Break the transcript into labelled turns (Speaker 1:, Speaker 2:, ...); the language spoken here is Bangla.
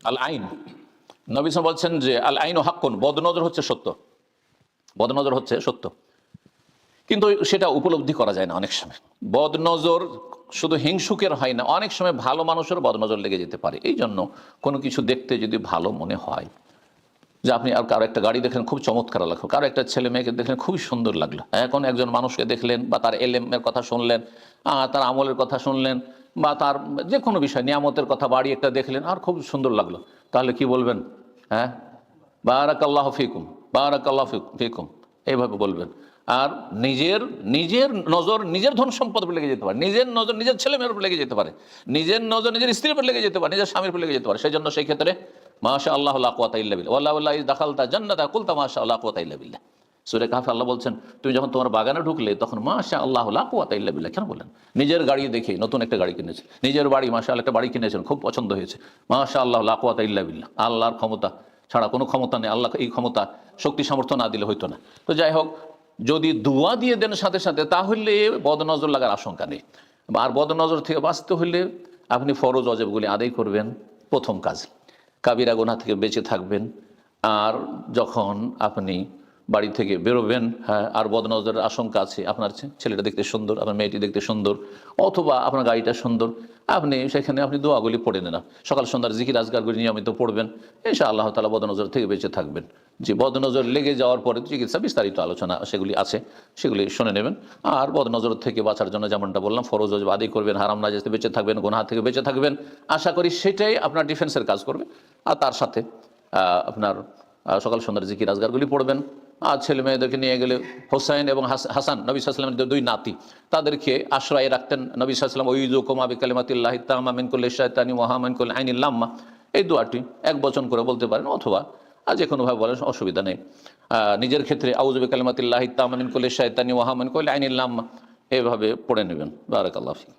Speaker 1: আল আইন, নবী সাল্লাল্লাহু আলাইহি ওয়াসাল্লাম বলছেন যে আল আইনু হাক্কুন, বদনজর হচ্ছে সত্য, বদনজর হচ্ছে সত্য, কিন্তু সেটা উপলব্ধি করা যায় না অনেক সময়। বদনজর শুধু হিংসুকের হয় না, অনেক সময় ভালো মানুষের বদনজর লেগে যেতে পারে। এই জন্য কোনো কিছু দেখতে যদি ভালো মনে হয়, যে আপনি আর কারো একটা গাড়ি দেখলেন খুব চমৎকার লাগলো, কারো একটা ছেলে মেয়েকে দেখলেন খুবই সুন্দর লাগলো, এখন একজন মানুষকে দেখলেন বা তার এলেমের কথা শুনলেন, তার আমলের কথা শুনলেন, বা তার যে কোনো বিষয় নিয়ামতের কথা, বাড়ি একটা দেখলেন আর খুব সুন্দর লাগলো, তাহলে কি বলবেন? হ্যাঁ, বারাকাল্লাহু ফিকুম, বারাকাল্লাহু ফিকুম, এইভাবে বলবেন। আর নিজের নিজের নজর নিজের ধন সম্পদ উপর লেগে যেতে পারে, নিজের নজর নিজের ছেলে মেয়ের উপর লেগে যেতে পারে, নিজের নজর নিজের স্ত্রীর উপর লেগে যেতে পারে, নিজের স্বামীর উপর লেগে যেতে পারে। সেই জন্য সেই ক্ষেত্রে মাশা আল্লাহ লা কুওয়াতা ইল্লা বিল্লাহ, ওয়াল্লাহু ইয দাখালতা জান্নাতা কুলতা মাশা আল্লাহ লা কুওয়াতা ইল্লা বিল্লাহ। সূরা কাহফে আল্লাহ বলছেন, তুমি যখন তোমার বাগানে ঢুকলে তখন মাশা আল্লাহ লা কুওয়াতা ইল্লা বিল্লাহ কেন বললেন? নিজের গাড়ি দেখে, নতুন একটা গাড়ি কিনেছে, নিজের বাড়ি মাশা আল্লাহ একটা বাড়ি কিনেছেন, খুব পছন্দ হয়েছে, মাশা আল্লাহ লা কুওয়াতা ইল্লা বিল্লাহ, আল্লাহর ক্ষমতা ছাড়া কোনো ক্ষমতা নেই, আল্লাহ এই ক্ষমতা শক্তি সামর্থ্য না দিলে হইতো না। তো যাই হোক, যদি দোয়া দিয়ে দেন সাথে সাথে, তাহলে বদনজর লাগার আশঙ্কা নেই। আর বদনজর থেকে বাঁচতে হলে আপনি ফরজ ওয়াজিবগুলি আদায় করবেন, প্রথম কাজ। কাবিরা গুনাহ থেকে বেঁচে থাকবেন। আর যখন আপনি বাড়ি থেকে বেরোবেন, হ্যাঁ, আর বদনজরের আশঙ্কা আছে, আপনার ছেলেটা দেখতে সুন্দর, আপনার মেয়েটি দেখতে সুন্দর, অথবা আপনার গাড়িটা সুন্দর, আপনি সেখানে আপনি দোয়াগুলি পড়ে নেন, সকাল সন্ধ্যার জিকির আজকারগুলি নিয়মিত পড়বেন, ইনশাআল্লাহ তাআলা বদনজর থেকে বেঁচে থাকবেন। যে বদনজর লেগে যাওয়ার পরে চিকিৎসা বিস্তারিত আলোচনা সেগুলি আছে, সেগুলি শুনে নেবেন। আর বদনজর থেকে বাঁচার জন্য যেমনটা বললাম, ফরজ ওয়াজিব আদায় করবেন, হারাম নাজায়েজ থেকে বেঁচে থাকবেন, গুনাহ থেকে বেঁচে থাকবেন। আশা করি সেটাই আপনার ডিফেন্সের কাজ করবে। আর তার সাথে আপনার সকাল সন্ধ্যার জিকির আজকারগুলি পড়বেন। আর ছেলে মেয়েদেরকে নিয়ে গেলে হোসাইন এবং হাসান, নবী সাল্লাল্লাহু আলাইহি ওয়াসাল্লামের দুই নাতি, তাদেরকে আশ্রয় রাখতেন নবী সাল্লাল্লাহু আলাইহি ওয়াসাল্লাম। ওয়ুযুকুমা বিকালিমাতিল্লাহি তাম্মা মিন কুল্লি শাইতানিন ওয়া মিন কুল্লি আইনিল লাম্মা, এই দোয়াটি এক বচন করে বলতে পারেন, অথবা যে কোনোভাবে বলেন, অসুবিধা নেই। নিজের ক্ষেত্রে আউযু বিকালিমাতিল্লাহি তাম্মা মিন কুল্লি শাইতানিন ওয়া মিন কুল্লি আইনিল লাম্মা, এভাবে পড়ে নেবেন। বারাকাল্লাহু ফিক।